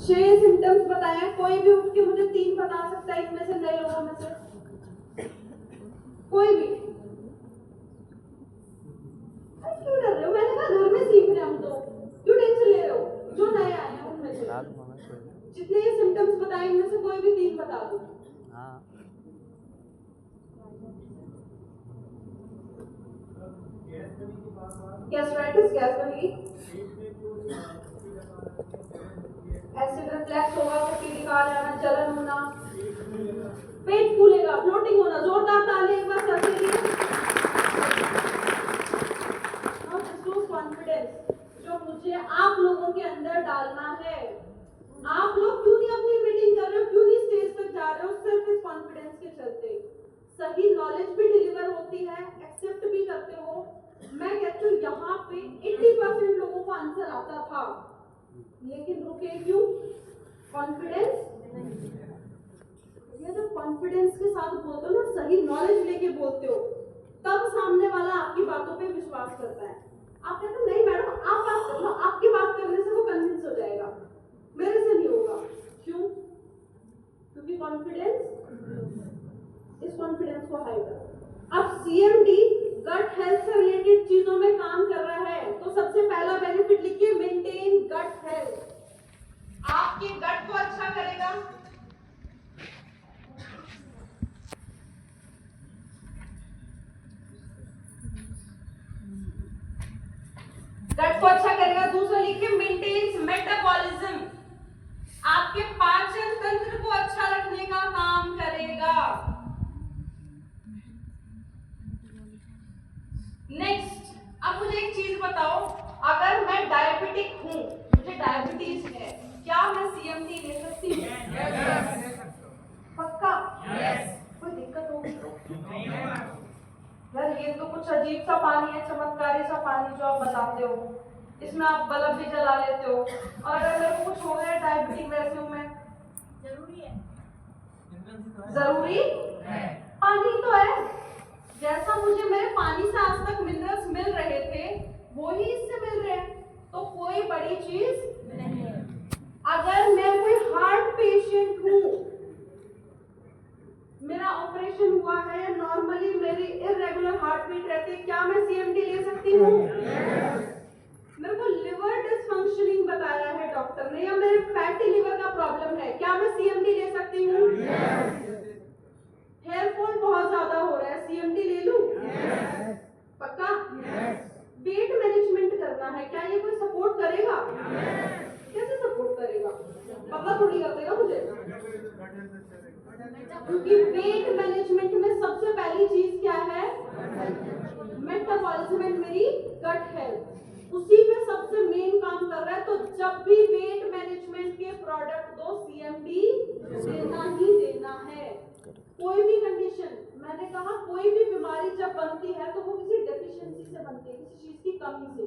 6 symptoms बताए, कोई भी उठ के मुझे 3 बता सकता है इनमें से, नए लोगों में से कोई भी? क्यों डर रहे हो? मैंने कहा घर में सीख रहे हम तो, क्यों टेंशन ले रहे हो? जो नए आए हैं उनमें से जितने ये सिम्टम्स बताए इनमें से कोई भी 3 बता दो। गैस्ट्राइटिस, गैस बनेगी, एसिड रिफ्लक्स होगा, उल्टी निकाल आना, जलन होना, पेट फूलेगा, ब्लोटिंग होना। जोरदार ताली एक बार कर दीजिए। कॉन्फिडेंस जो मुझे आप लोगों के अंदर डालना है। आप लोग क्यों नहीं अपनी मीटिंग कर रहे हो, क्यों नहीं स्टेज तक जा रहे हो? सिर्फ इस कॉन्फिडेंस के चलते। सही नॉलेज भी डिलीवर होती है, एक्सेप्ट भी करते हो। मैं कहती हूँ यहाँ पे 80% लोगों को आंसर आता था, लेकिन रुके क्यों? कॉन्फिडेंस। ये जब कॉन्फिडेंस के साथ बोलते हो ना, सही नॉलेज लेके बोलते हो, तब सामने वाला आपकी बातों पे विश्वास करता है। आप कहते हो नहीं मैडम आप बात कर लो, आपकी बात करने से वो कन्विंस हो जाएगा, मेरे से नहीं होगा। क्यों? क्योंकि कॉन्फिडेंस, इस कॉन्फिडेंस को हाई करो। अब सीएमडी गट हेल्थ से रिलेटेड चीजों में काम कर रहा है, तो सबसे पहला बेनिफिट लिखिए, मेंटेन गट हेल्थ। आपके गट को अच्छा करेगा, गट को अच्छा करेगा। दूसरा लिखिए, मेंटेन्स मेटाबॉलिज्म, आपके पाचन तंत्र को अच्छा रखने का काम करेगा। नेक्स्ट, अब मुझे एक चीज बताओ, अगर मैं डायबिटिक हूं, मुझे डायबिटीज है, क्या मैं सीएमडी ले सकती हूँ? पक्का? कोई दिक्कत होगी तो? यार ये तो कुछ अजीब सा पानी है, चमत्कारी सा पानी जो आप बताते हो, इसमें आप बल्ब भी जला लेते हो, और अगर मेरे को कुछ हो गया डायबिटिक वैसे हूं मैं, जरूरी है? जरूरी है, पानी तो है। जैसा मुझे मेरे पानी से आज तक मिनरल्स मिल रहे थे, वो ही इससे मिल रहे हैं, तो कोई बड़ी चीज नहीं है। अगर मैं कोई हार्ट पेशेंट हूं, मेरा ऑपरेशन हुआ है, नॉर्मली मेरी इरेगुलर हार्ट बीट रहती है, क्या मैं सीएमडी ले सकती हूँ? मेरे को लिवर डिसफंक्शनिंग बताया है डॉक्टर ने, या मेरे फैटी लिवर का प्रॉब्लम है, क्या मैं सीएमडी ले सकती हूँ? हेयर फॉल बहुत ज्यादा हो रहा है, सीएमडी ले लूं? पक्का? वेट मैनेजमेंट करना है, क्या ये कोई सपोर्ट करेगा? कैसे सपोर्ट करेगा? पक्का थोड़ी कर देगा मुझे, क्योंकि वेट मैनेजमेंट में सबसे पहली चीज क्या है? मेटाबॉलिज्म एंड मेरी गट हेल्थ, उसी पे सबसे मेन काम कर रहा है। तो जब भी वेट मैनेजमेंट के प्रोडक्ट दो, सीएमडी देना ही देना है। कोई भी कंडीशन, मैंने कहा कोई भी बीमारी जब बनती है तो वो किसी डेफिशिएंसी से बनती है, किसी चीज की कमी से।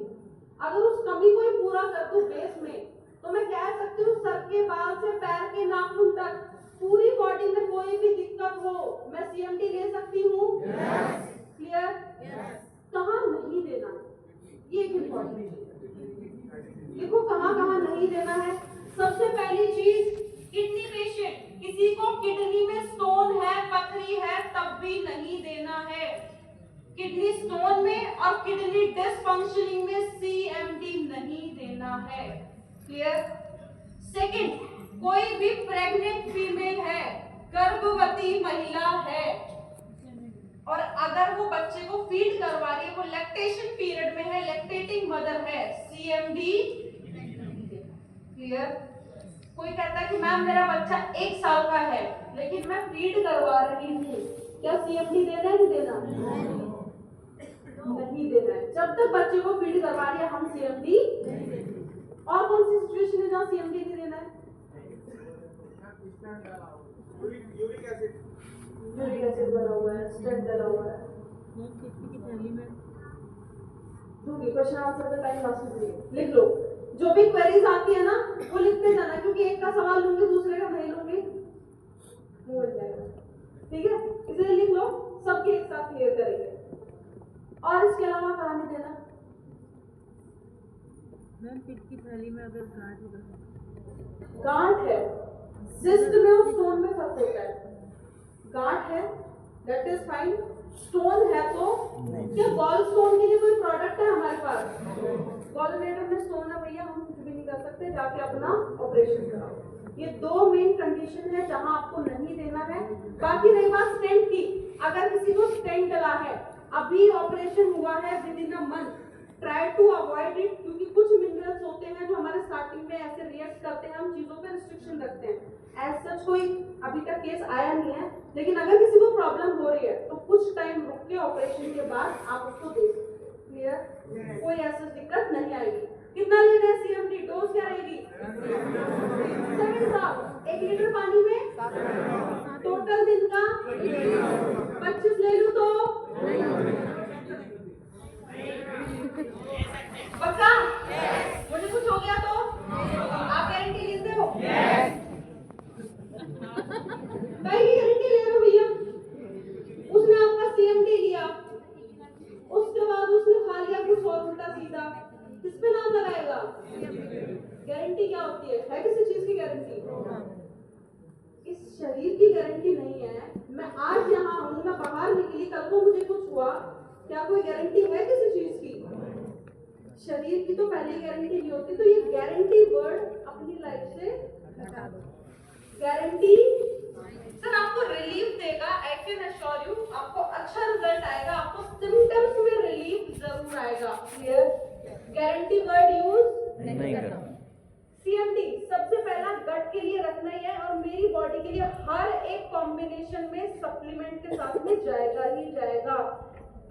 अगर उस कमी को ही पूरा कर दूं बेस में, तो मैं कह सकती हूँ सर के बाल से पैर के नाखून तक पूरी बॉडी में कोई भी दिक्कत हो, मैं सीएमडी ले सकती हूँ। क्लियर? कहाँ नहीं देना है, ये एक इम्पोर्टेंट चीज। देखो कहाँ कहाँ नहीं देना है। सबसे पहली चीज, किडनी पेशेंट, किसी को किडनी में स्टोन है, पथरी है, तब भी नहीं देना है। किडनी स्टोन में और किडनी डिसफंक्शनिंग में सीएमडी नहीं देना है। क्लियर? सेकंड, कोई भी प्रेग्नेंट फीमेल है, गर्भवती महिला है, और अगर वो बच्चे को फीड करवा रही है, वो लैक्टेशन पीरियड में है, लैक्टेटिंग मदर है, सीएमडी। क्लियर? कोई कहता है कि मैम मेरा बच्चा 1 साल का है लेकिन मैं फीड करवा रही हूँ, क्या सीएमडी देना है? नहीं देना? नहीं देना है। जब तक बच्चे को फीड करवा रही है हम सीएमडी। और कौन सी सिचुएशन है जहाँ सीएमडी नहीं देना है? यूरिक एसिड भरा हुआ है, स्टेट डला हुआ है, क्वेश्चन आंसर का टाइम लास्ट लिख लो। जो भी क्वेरीज आती है ना वो लिखते जाना, क्योंकि एक का सवाल लूंगी दूसरे का नहीं लूंगी, वो मिल जाएगा। ठीक है, इसलिए लिख लो, सबके एक साथ क्लियर करेंगे। और इसके अलावा कहाँ नहीं देना? मैम पेट की थैली में अगर गांठ होगा गांठ है, सिस्ट में और स्टोन में फर्क होता है। गांठ है दैट इज फाइन, स्टोन है तो क्या गॉल स्टोन के लिए कोई प्रोडक्ट है हमारे पास? गॉल ब्लैडर में स्टोन है भैया, हम कुछ भी नहीं कर सकते, जाके अपना ऑपरेशन कराओ। ये दो मेन कंडीशन है जहां आपको नहीं देना है। बाकी रही बात स्टेंट की, अगर किसी को स्टेंट डला है, अभी ऑपरेशन हुआ है within a month, try to avoid it, क्योंकि कुछ मिनरल्स होते हैं जो हमारे स्टार्टिंग में ऐसे रिएक्ट करते हैं, हम चीजों पे रिस्ट्रिक्शन रखते हैं। एज सच कोई अभी तक केस आया नहीं है, लेकिन अगर किसी को प्रॉब्लम हो रही है तो कुछ टाइम रुक के ऑपरेशन के बाद आप उसको दे सकते हैं। क्लियर? कोई ऐसी दिक्कत नहीं आएगी। कितना लेना है सीएमडी? डोज क्या रहेगी? 7 ग्राम 1 लीटर पानी में। टोटल दिन का 25 ले लूं तो पक्का? मुझे कुछ हो गया तो आप गारंटी लेते हो? मैं ही गारंटी ले रहा हूँ भैया। उसने आपका सीएमडी लिया, उसके बाद उसने खा लिया कुछ और उल्टा सीधा, किस पे नाम लगाएगा? गारंटी क्या होती है किसी चीज की गारंटी? इस शरीर की गारंटी नहीं है। मैं आज यहाँ हूँ, मैं बाहर निकली, कल को मुझे कुछ हुआ, क्या कोई गारंटी है किसी चीज की? शरीर की तो पहले गारंटी नहीं होती। तो ये गारंटी वर्ड अपनी लाइफ से हटा दो। गारंटी सर आपको रिलीफ देगा, आई कैन अश्योर यू, आपको अच्छा रिजल्ट आएगा, आपको सिम्टम्स में रिलीफ जरूर आएगा। क्लियर? गारंटी वर्ड यूज नहीं करना। सीएमडी सबसे पहला गट के लिए रखना ही है, और मेरी बॉडी के लिए हर एक कॉम्बिनेशन में सप्लीमेंट के साथ में जाएगा ही जाएगा।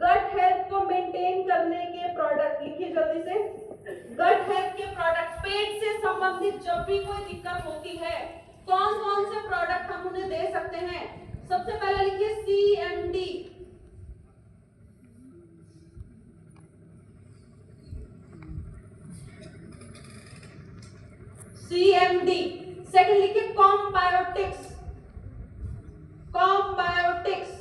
गट हेल्थ को मेंटेन करने के प्रोडक्ट लिखिए जल्दी से। गट हेल्थ के प्रोडक्ट, पेट से संबंधित जब भी कोई दिक्कत होती है, कौन कौन से प्रोडक्ट हम उन्हें दे सकते हैं? सबसे पहले लिखिए सीएमडी। सीएमडी। सेकंड लिखिए कॉम्बायोटिक्स। कॉम्बायोटिक्स।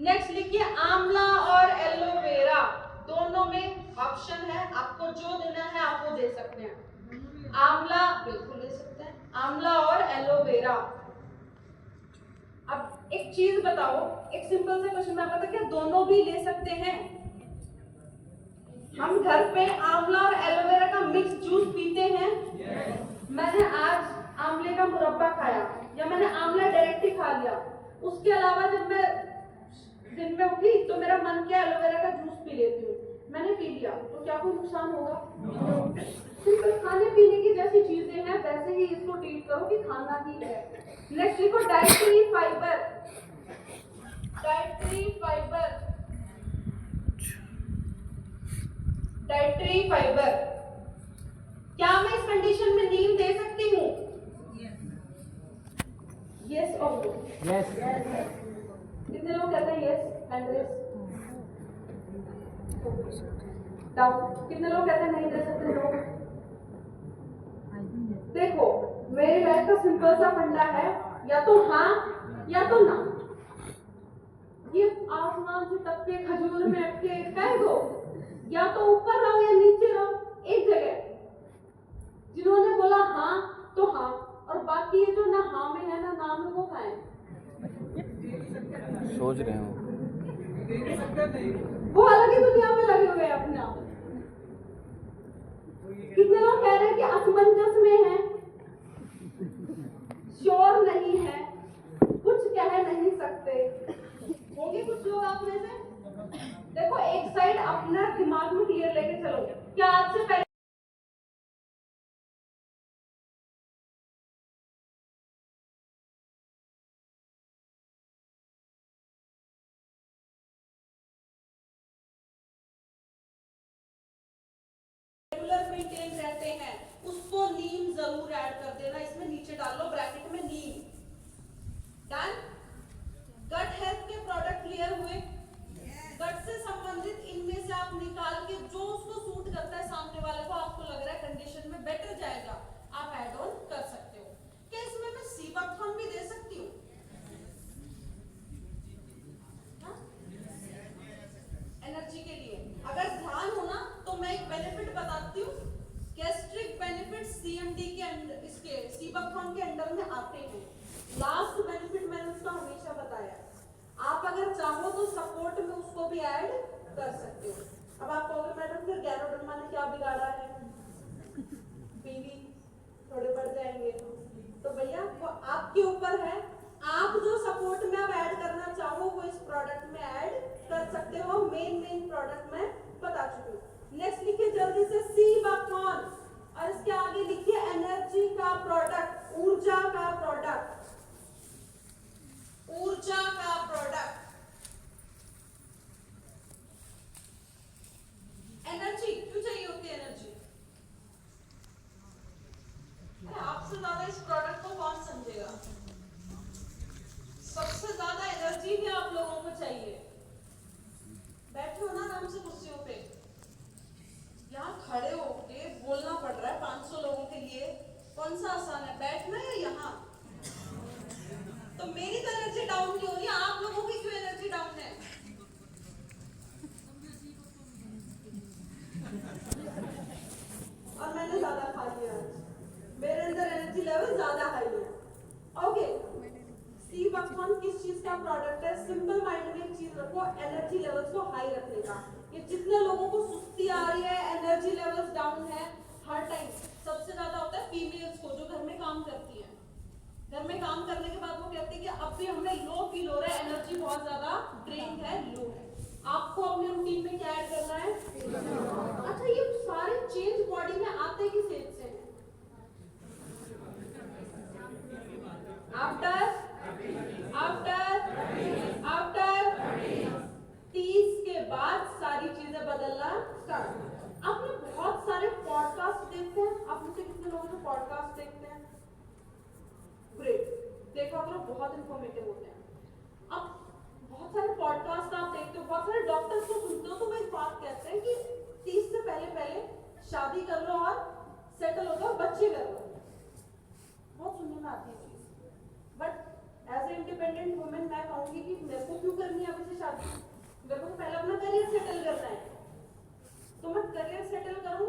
नेक्स्ट लिखिए आंवला और एलोवेरा, दोनों में ऑप्शन है, आपको जो देना है आप वो दे सकते हैं। आंवला बिल्कुल ले सकते हैं, आंवला और एलोवेरा। अब एक चीज बताओ, एक सिंपल सा क्वेश्चन, मैं पता क्या दोनों भी ले सकते हैं? हम घर पे आंवला और एलोवेरा का मिक्स जूस पीते हैं। मैंने आज आंवले का मुरब्बा खाया, या मैंने आंवला डायरेक्ट ही खा लिया, उसके अलावा जब मैं दिन में उठी तो मेरा मन किया एलोवेरा का जूस पी लेती हूँ, मैंने पी लिया, तो क्या कोई नुकसान होगा? सिंपल खाने पीने की जैसी चीजें हैं वैसे ही इसको ट्रीट करो कि खाना ही है। नेक्स्ट लिखो dietary fibre. Dietary fibre. Dietary fibre. क्या मैं इस कंडीशन में नीम दे सकती हूँ? यस और नो? यस। कितने लोग कहते हैं यस एंड यस? डाउट? कितने लोग कहते हैं नहीं दे सकते? लोग देखो, मेरी लाइफ का सिंपल सा फंडा है, या तो हाँ या तो ना। ये आसमान से टपके खजूर में अटके कह दो, या तो ऊपर रहो या नीचे रहो, एक जगह। जिन्होंने बोला हाँ तो हाँ, और बाकी ये जो ना हाँ में है ना ना में, वो खाए सोच रहे हो वो अलग ही दुनिया में लगे हुए हैं अपने आप। कितने लोग कह रहे हैं कि असमंजस में है, श्योर नहीं है, कुछ कह नहीं सकते? होंगे कुछ लोग आप में से? देखो, एक साइड अपना दिमाग में क्लियर लेके चलो। क्या आज से पहले मेंटेन रहते हैं, उसको नीम जरूर ऐड कर देना, इसमें नीचे डाल लो ब्रैकेट में नीम। डन? गट हेल्थ के प्रोडक्ट क्लियर हुए? गट से संबंधित इनमें से आप निकाल के जो उसको सूट करता है, सामने वाले को आपको लग रहा है कंडीशन में बेटर जाएगा, आप ऐड ऑन कर सकते हो। क्या इसमें मैं सीबाथॉन भी दे सकती हूँ? एनर्जी के लिए अगर ध्यान हो ना, तो मैं एक बेनिफिट बताती हूँ, गैस्ट्रिक बेनिफिट सीएमडी के इसके सीबाथॉन के अंडर में आते हैं। लास्ट बेनिफिट मैंने उसका हमेशा बताया, आप अगर चाहो तो सपोर्ट में उसको भी ऐड कर सकते हो। अब आप कहोगे मैडम फिर गैरोडर्मा ने क्या बिगाड़ा है, बीवी थोड़े बढ़ जाएंगे, तो भैया वो आपके ऊपर है। आप जो सपोर्ट में आप ऐड करना चाहो वो इस प्रोडक्ट में ऐड कर सकते हो। मेन प्रोडक्ट में बता चुकी हूँ। नेक्स्ट लिखिए जल्दी से सीबाथॉन, और इसके आगे लिखिए एनर्जी का प्रोडक्ट, ऊर्जा का प्रोडक्ट, ऊर्जा का प्रोडक्ट। एनर्जी क्यों चाहिए होती है एनर्जी? आपसे ज्यादा इस प्रोडक्ट को कौन समझेगा? सबसे ज्यादा एनर्जी भी आप लोगों को चाहिए। बैठे हो ना आराम से कुर्सियों पे, यहाँ खड़े होके बोलना पड़ रहा है 500 लोगों के लिए, कौन सा आसान है, बैठना या यहाँ? तो मेरी तो एनर्जी डाउन नहीं हो रही, आप लोगों की क्यों एनर्जी डाउन है? और मैंने ज्यादा खा लिया आज, मेरे अंदर एनर्जी लेवल ज्यादा हाई है। ओके, सीबाथॉन किस चीज का प्रोडक्ट है? सिंपल माइंड में एक चीज रखो, एनर्जी लेवल्स को हाई रखने का। ये जितने लोगों को सुस्ती आ रही है, एनर्जी लेवल्स डाउन है हर टाइम, सबसे ज्यादा होता है फीमेल्स को, जो घर में काम करती है। घर में काम करने के बाद वो कहते हैं कि अब भी हमें लो फील हो रहा है, एनर्जी बहुत ज्यादा ड्रेन है, लो है। आपको अपने रूटीन में क्या ऐड करना है? अच्छा, ये सारे चेंज बॉडी में आते किस एज से हैं? आफ्टर 30 के बाद सारी चीजें बदलना स्टार्ट। आपने बहुत सारे पॉडकास्ट देखते हैं, आप में से कितने लोग जो पॉडकास्ट देखते हैं? ग्रेट, देखा करो, बहुत इंफॉर्मेटिव होते हैं। अब बहुत सारे पॉडकास्ट आप देखते हो, बहुत सारे डॉक्टर्स को सुनते हो, तो वो एक बात कहते हैं कि 30 से पहले शादी कर लो और सेटल हो जाओ, बच्चे कर लो। बहुत सुनने में आती है चीज, but as a independent women मैं कहूंगी कि मेरे को क्यों करनी है अभी से शादी? मेरे को पहले अपना करियर सेटल करना है, तो मैं करियर सेटल करूं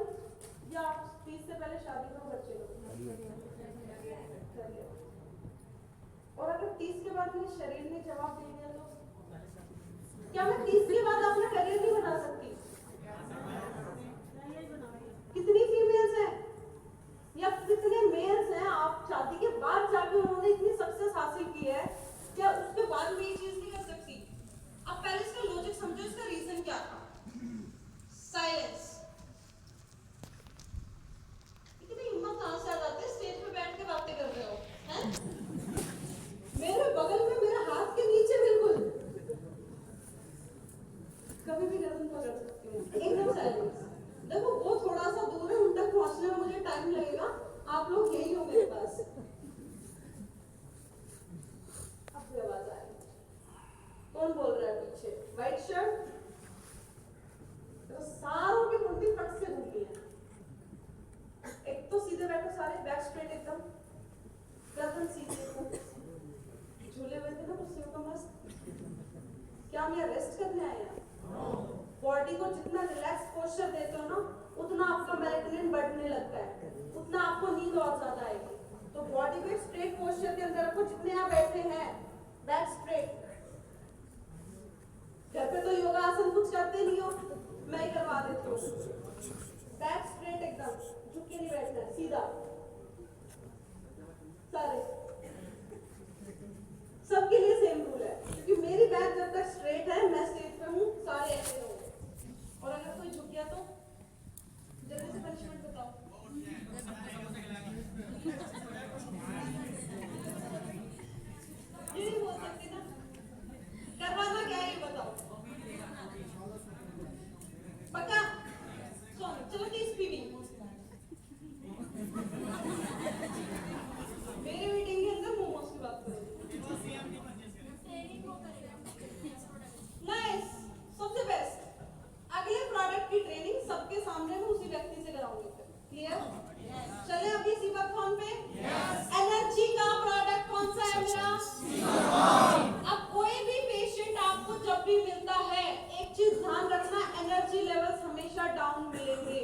या 30 से पहले शादी करूं, बच्चे करूं? और अगर 30 के बाद मेरे शरीर ने जवाब दे दिया तो क्या मैं 30 के बाद अपना करियर नहीं बना सकती? कितनी फीमेल्स हैं या कितने मेल्स हैं, आप शादी के बाद जाके उन्होंने इतनी सक्सेस हासिल की है, क्या उसके बाद में ये चीज नहीं कर सकती? अब पहले इसका लॉजिक समझो, इसका रीजन क्या था? साइलेंस। इतनी हिम्मत कहां से आ जाती है स्टेज पे बैठ के बातें कर रहे हो, हैं? मेरे बगल में, मेरे हाथ के नीचे बिल्कुल, कभी भी गर्दन पकड़ सकती हूँ, एकदम साइलेंस। देखो वो थोड़ा सा दूर है, उन तक पहुंचने में मुझे टाइम लगेगा, आप लोग यही हो मेरे पास। अब आवाज आ रही, कौन बोल रहा है पीछे? व्हाइट शर्ट, तो सारों की मुंडी फट से घूमी है। एक तो सीधे बैठो सारे, बैक स्ट्रेट एकदम, गर्दन सीधे एकदम, झूले हुए थे ना कुर्सियों का मस्त। क्या हम यहाँ रेस्ट करने आए हैं? बॉडी को जितना रिलैक्स पोस्चर देते हो ना, उतना आपका मेलेटोनिन बढ़ने लगता है, उतना आपको नींद और ज्यादा आएगी। तो बॉडी को स्ट्रेट पोस्चर के अंदर रखो, जितने आप बैठे हैं बैक स्ट्रेट। घर पे तो योगा आसन कुछ करते नहीं हो, मैं ही करवा देती हूँ। बैक स्ट्रेट एकदम, झुक के नहीं बैठना है, सीधा। सारे सबके लिए सेम रूल है, क्योंकि मेरी बैक जब तक स्ट्रेट है, मैं स्टेज पे हूँ, सारे ऐसे होंगे। और अगर कोई झुक गया तो जल्दी से पनिशमेंट बताओ। ये नहीं बोल सकती ना, करवाना क्या है ये बताओ। पक्का? चलो 30 पीवी मेरे मीटिंग के अंदर मोमोज की बात करो। नाइस, सबसे बेस्ट। अगले प्रोडक्ट की ट्रेनिंग सबके सामने में उसी व्यक्ति से कराऊंगी। क्लियर? चले अभी सीबाथॉन पे। एनर्जी का प्रोडक्ट कौन सा है मेरा? अब कोई भी पेशेंट आपको जब भी मिलता है, एक चीज ध्यान रखना, एनर्जी लेवल्स हमेशा डाउन मिलेंगे।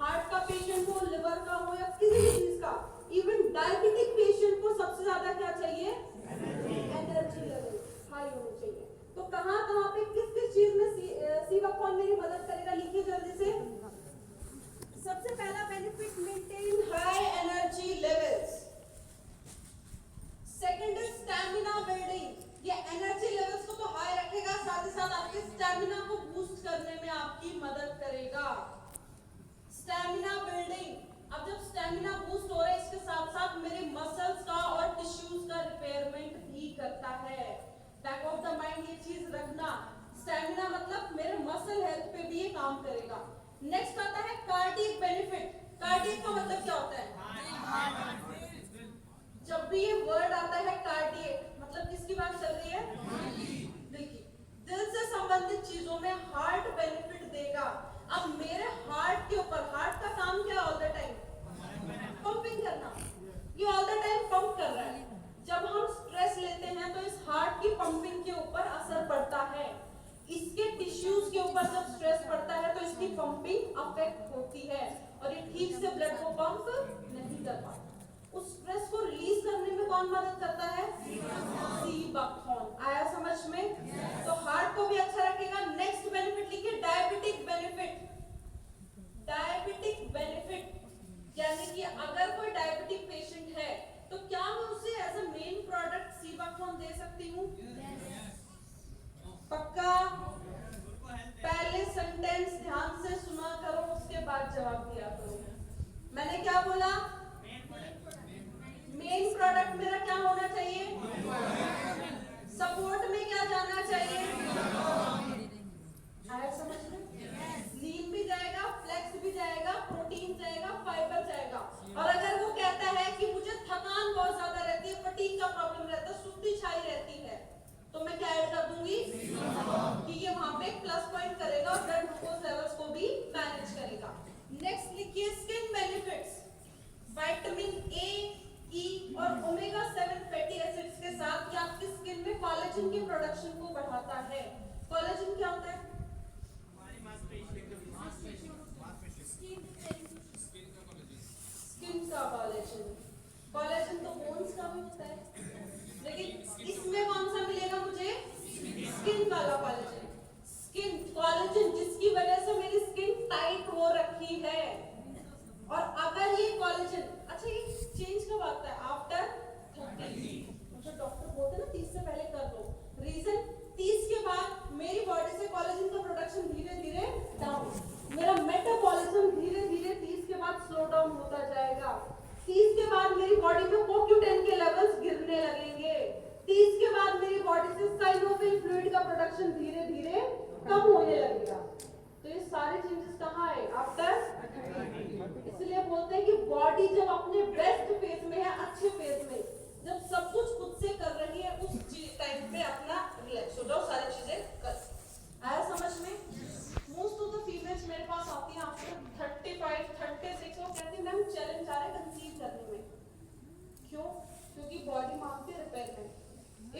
हार्ट का पेशेंट हो, लिवर का हो, या किसी भी चीज का, इवन डायबिटिक पेशेंट को सबसे ज्यादा क्या चाहिए? एनर्जी लेवल हाई होनी चाहिए। तो कहां पे किस किस चीज में सीबकथॉर्न मेरी मदद करेगा? लिखिए जल्दी से। सबसे पहला benefit, maintain high energy levels. Second is stamina building. ये एनर्जी लेवल्स को तो हाई रखेगा, साथ ही साथ आपके स्टैमिना को बूस्ट करने में आपकी मदद करेगा। Stamina building. अब जब स्टैमिना बूस्ट हो रहा है, इसके साथ साथ मेरे मसल्स का और टिश्यूज का रिपेयरमेंट भी करता है। बैक ऑफ द माइंड ये चीज रखना, स्टैमिना मतलब मेरे मसल हेल्थ पे भी ये काम करेगा। नेक्स्ट आता है कार्डियक बेनिफिट। कार्डियक का मतलब क्या होता है? जब भी ये वर्ड आता है कार्डियक, मतलब किसकी बात चल रही है? देखिए, दिल से संबंधित चीजों में हार्ट बेनिफिट देगा। अब मेरे हार्ट के ऊपर, हार्ट का काम क्या? ऑल द टाइम पंपिंग करना। ये ऑल द टाइम पंप कर रहा है। जब हम स्ट्रेस लेते हैं तो इस हार्ट की पंपिंग के ऊपर असर पड़ता है। इसके टिश्यूज के ऊपर जब स्ट्रेस पड़ता है तो इसकी पंपिंग अफेक्ट होती है और ये ठीक से ब्लड को पंप नहीं कर पाता। उस स्ट्रेस को रिलीज करने में कौन मदद करता है? सीबकथॉर्न। आया समझ में? तो हार्ट को भी अच्छा रखेगा। नेक्स्ट बेनिफिट लिखिए, डायबिटिक बेनिफिट। डायबिटिक बेनिफिट यानी कि अगर कोई डायबिटिक पेशेंट है तो क्या मैं उसे as a main product sea buckthorn दे सकती हूँ? पक्का? पहले सेंटेंस ध्यान से सुना करो, उसके बाद जवाब दिया करो। मैंने क्या बोला? मेन प्रोडक्ट मेरा क्या होना चाहिए? सपोर्ट में क्या जाना चाहिए? आया समझ में? लीन भी जाएगा, फ्लेक्स भी जाएगा, प्रोटीन जाएगा, फाइबर जाएगा। और अगर वो कहता है कि मुझे थकान बहुत ज्यादा रहती है, फटीग का प्रॉब्लम रहता है, सुस्ती छाई रहती है, तो मैं क्या ऐड कर दूंगी? कि ये वहां पे प्लस पॉइंट करेगा और ब्लड ग्लूकोज लेवल्स को भी मैनेज करेगा। नेक्स्ट लिखिए, स्किन बेनिफिट्स। विटामिन ए, ई और ओमेगा 7 फैटी एसिड्स के साथ ये आपकी स्किन में कोलेजन की प्रोडक्शन को बढ़ाता है। कोलेजन क्या होता है? स्किन का कोलेजन। कोलेजन तो बोन्स का भी होता है, लेकिन इसमें कौन सा मिलेगा मुझे? स्किन वाला कोलेजन। स्किन कोलेजन जिसकी वजह से मेरी स्किन टाइट हो रखी है। और अगर ये कोलेजन, अच्छा ये चेंज कब आता है? आफ्टर 30। मुझे डॉक्टर बोलते हैं ना 30 से पहले कर दो। रीजन, 30 के बाद मेरी बॉडी से कोलेजन का प्रोडक्शन धीरे धीरे डाउन, मेरा मेटाबॉलिज्म धीरे धीरे 30 के बाद स्लो डाउन होता जाएगा। 30 के बाद मेरी बॉडी में CoQ10 के लेवल्स गिरने लगेंगे। 30 के बाद मेरी बॉडी से साइनोफिल फ्लूइड का प्रोडक्शन धीरे धीरे कम होने लगेगा। तो ये सारे चेंजेस कहाँ है? आफ्टर 30। इसलिए बोलते हैं कि बॉडी जब अपने बेस्ट फेज में है, अच्छे फेज में, जब सब कुछ खुद से कर रही है, उस टाइम पे अपना रिलैक्स हो जाओ, सारी चीजें कर। आया समझ में? मोस्ट ऑफ द फीमेल्स मेरे पास आती हैं आफ्टर 35, 36, वो कहती है मैम चैलेंज आ रहा है कंसीव करने में। क्यों? क्योंकि बॉडी मांगती है repairment.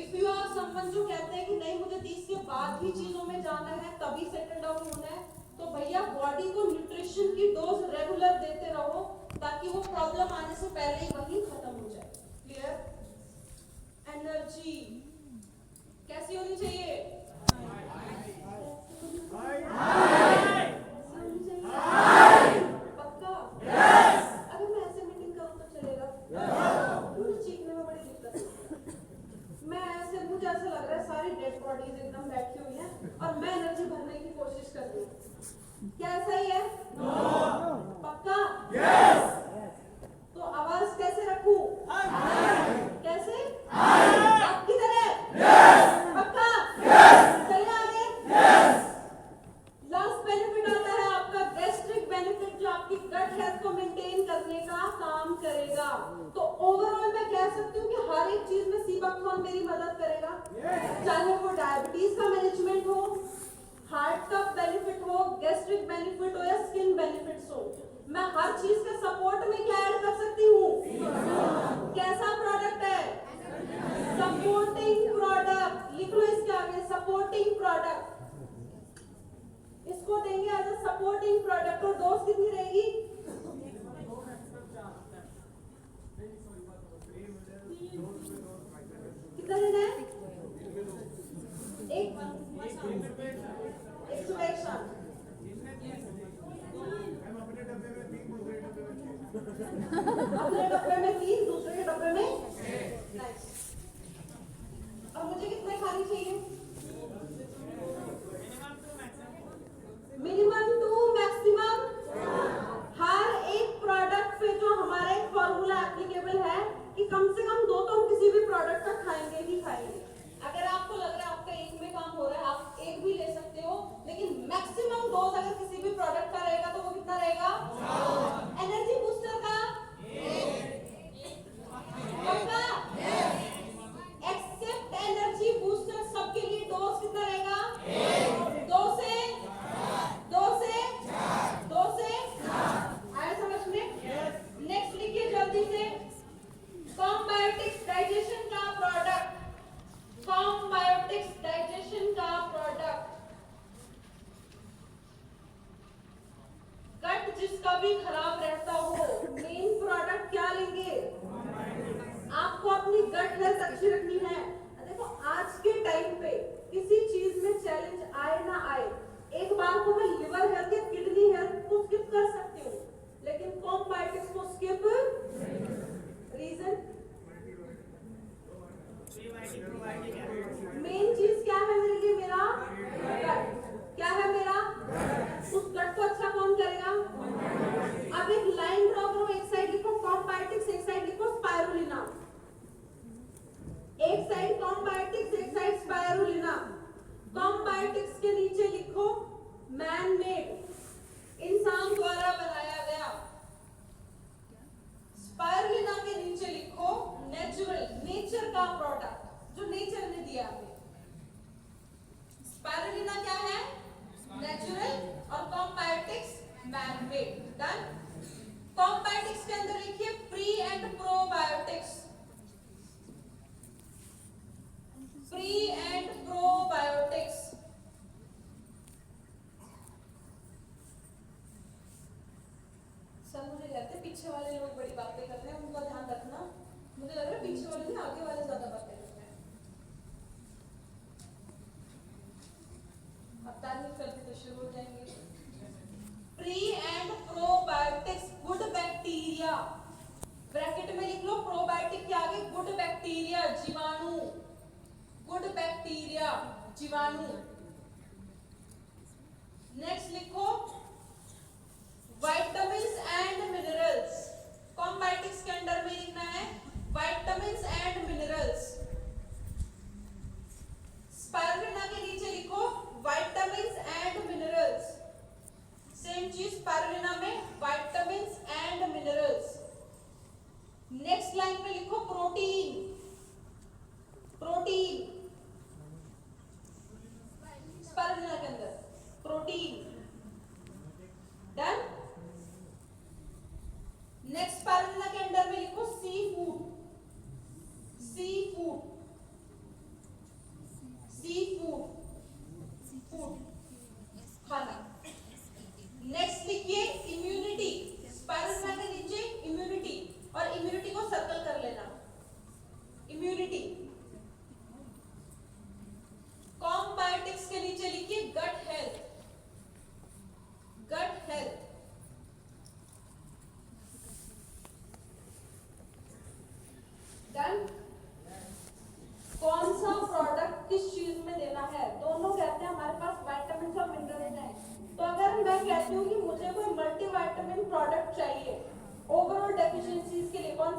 If you are someone जो कहते हैं कि नहीं मुझे 30 के बाद ही चीजों में जाना है, तभी सेटल डाउन होना है, तो भैया बॉडी को न्यूट्रिशन की डोज रेगुलर देते रहो ताकि वो प्रॉब्लम आने से पहले ही वही खत्म हो जाए। क्लियर? एनर्जी कैसी होनी चाहिए? पक्का? अगर मैं ऐसे मीटिंग करूं तो चलेगा? मुझे चीखने में बड़ी दिक्कत है। मैं ऐसे, मुझे ऐसा लग रहा है सारी डेड बॉडीज एकदम बैठी हुई हैं और मैं एनर्जी भरने की कोशिश कर रही हूँ। क्या ऐसा ही है? पक्का? तो आवाज कैसे रखूं? कैसे? आपकी तरह? पक्का? चलिए आगे। लास्ट बेनिफिट आता है आपका गैस्ट्रिक बेनिफिट, जो आपकी गट हेल्थ को मेंटेन करने का काम करेगा। तो ओवरऑल मैं कह सकती हूँ कि हर एक चीज में सीबकथॉर्न मेरी मदद करेगा। चाहे वो डायबिटीज का मैनेजमेंट हो, हार्ट का बेनिफिट हो, गैस्ट्रिक बेनिफिट हो या स्किन बेनिफिट्स हो, मैं हर चीज के सपोर्ट में क्या ऐड कर सकती हूँ? कैसा प्रोडक्ट है? Supporting product. लिख लो इसके आगे, सपोर्टिंग प्रोडक्ट। इसको देंगे एज अ सपोर्टिंग प्रोडक्ट। और डोज कितनी रहेगी? 3 कम से कम 2 तो हम किसी भी प्रोडक्ट का खाएंगे ही खाएंगे। अगर आपको लग रहा है आपका एक में काम हो रहा है, आप एक भी ले सकते हो, लेकिन मैक्सिमम डोज अगर किसी भी प्रोडक्ट का रहेगा तो वो कितना रहेगा? एनर्जी बूस्टर का पक्का? एक्सेप्ट एनर्जी बूस्टर सबके लिए डोज कितना रहेगा? 2 से 2 से 2 से आया समझ में? नेक्स्ट लिखिए जल्दी से, कॉम्बायोटिक्स डाइजेशन का प्रोडक्ट, कॉम्बायोटिक्स डाइजेशन का प्रोडक्ट, गट जिसका भी खराब रहता हो, मेन प्रोडक्ट क्या लेंगे? आपको अपनी गट हेल्थ अच्छी रखनी है। देखो आज के टाइम पे किसी चीज में चैलेंज आए ना आए, एक बार को मैं लिवर हेल्थ या किडनी हेल्थ को स्किप कर सकती हूँ, लेकिन कॉम्बायोटिक्स को स्किप, रीजन मेन चीज क्या है मेरे लिए? मेरा गट। क्या है मेरा? उस गट को अच्छा कौन करेगा? अब एक लाइन ड्रॉ करो, एक साइड लिखो कॉम्बायोटिक्स, एक साइड लिखो स्पाइरुलिना। एक साइड कॉम्बायोटिक्स, एक साइड स्पाइरुलिना। कॉम्बायोटिक्स के नीचे लिखो मैन मेड, इंसान द्वारा बनाया गया। स्पाइरुलिना के नीचे लिखो नेचुरल, नेचर का प्रोडक्ट जो नेचर ने दिया हमें। स्पाइरुलिना क्या है? नेचुरल, और कॉम्बायोटिक्स मैन मेड। डन। कॉम्बायोटिक्स के अंदर लिखिए pre and probiotics, pre and probiotics. Sir मुझे लगता है पीछे वाले लोग बड़ी बातें कर रहे हैं, उनका ध्यान रखना। मुझे लग रहा है पीछे वाले नहीं, आगे वाले ज्यादा बातें कर रहे हैं। अब तारीफ करते तो शुरू हो जाएंगे। Pre and probiotics, good bacteria, bracket में लिख लो प्रोबायोटिक के आगे गुड बैक्टीरिया, जीवाणु, गुड बैक्टीरिया जीवाणु। नेक्स्ट लिखो विटामिन्स एंड मिनरल्स। कॉम्बायोटिक्स के अंडर में लिखना है विटामिन्स एंड मिनरल्स। स्पाइरुलिना के नीचे लिखो विटामिन्स एंड मिनरल्स। सेम चीज स्पाइरुलिना में vitamins and minerals. Next line में लिखो प्रोटीन, प्रोटीन स्पाइरुलिना के अंदर प्रोटीन। डन। नेक्स्ट स्पाइरुलिना के अंदर में लिखो sea food, sea food, sea food, food खाना। नेक्स्ट लिखिए इम्यूनिटी, स्पाइरुलिना के नीचे इम्यूनिटी, और इम्यूनिटी को सर्कल कर लेना, इम्यूनिटी। कॉम्बायोटिक्स के नीचे लिखिए gut health, gut health. Done. कौन सा प्रोडक्ट किस चीज में देना है? दोनों कहते हैं हमारे पास विटामिन और मिनरल्स हैं, तो अगर मैं कहती हूँ कि मुझे कोई मल्टीविटामिन प्रोडक्ट चाहिए ओवरऑल डेफिशिएंसीज के लिए, कौन